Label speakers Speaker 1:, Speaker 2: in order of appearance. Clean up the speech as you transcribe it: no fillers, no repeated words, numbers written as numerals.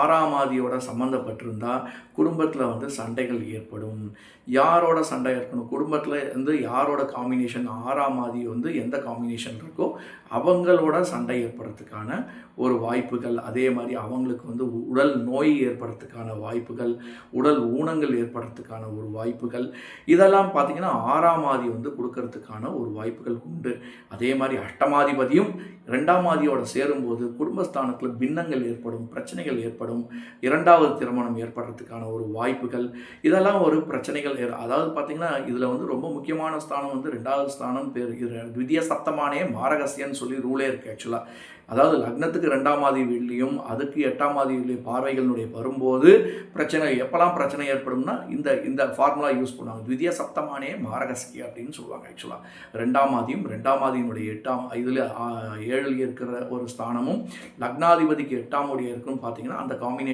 Speaker 1: 6ஆம் ஆதியோட சம்மந்தப்பட்டிருந்தா குடும்பத்தில் வந்து சண்டைகள் ஏற்படும். யாரோட சண்டை இருக்கணும், குடும்பத்தில் வந்து யாரோட காம்பினேஷன் 6ஆம் ஆதி வந்து எந்த காம்பினேஷன் இருக்கோ அவங்களோட சண்டை ஏற்படுறதுக்கான ஒரு வாய்ப்புகள், அதே மாதிரி அவங்களுக்கு வந்து உடல் நோய் ஏற்படுறதுக்கான வாய்ப்புகள், உடல் ஊனங்கள் ஏற்படுறதுக்கான ஒரு வாய்ப்புகள், இதெல்லாம் பார்த்திங்கன்னா 6ஆம் ஆதி வந்து கொடுக்கறதுக்கான ஒரு வாய்ப்புகள் உண்டு. அதே மாதிரி அஷ்டமாதிபதியும் 2ஆம் ஆதியோட சேரும்போது குடும்பஸ்தானத்தில் பின்னங்கள் ஏற்படும், பிரச்சனைகள் ஏற்படும், 2வது திருமணம் ஏற்படுறதுக்கான ஒரு வாய்ப்புகள், இதெல்லாம் ஒரு பிரச்சனைகள். அதாவது பார்த்திங்கன்னா இதில் வந்து ரொம்ப முக்கியமான ஸ்தானம் வந்து 2வது ஸ்தானம் பேர் த்விதிய சப்தமானே மாரகசியன்னு சொல்லி ரூலே இருக்குது ஆக்சுவலாக. அதாவது லக்னத்துக்கு 2ஆம் ஆதி வீட்லையும் அதுக்கு 8ஆம் ஆதி வீட்லையும் பார்வைகளுடைய வரும்போது பிரச்சனை எப்போல்லாம் பிரச்சனை ஏற்படும்னா இந்த இந்த ஃபார்முலா யூஸ் பண்ணுவாங்க. த்விதிய சப்தமானே மாரகசிய அப்படின்னு சொல்லுவாங்க ஆக்சுவலாக. 2ஆம் ஆதியும் 2ஆம் ஆதியினுடைய 8ஆம் இதில் 7 இருக்கிற ஒரு ஸ்தானமும் லக்னாதிபதிக்கு 8ஆம் ஓடிய இருக்குன்னு பார்த்தீங்கன்னா அந்த காம்பினேஷன்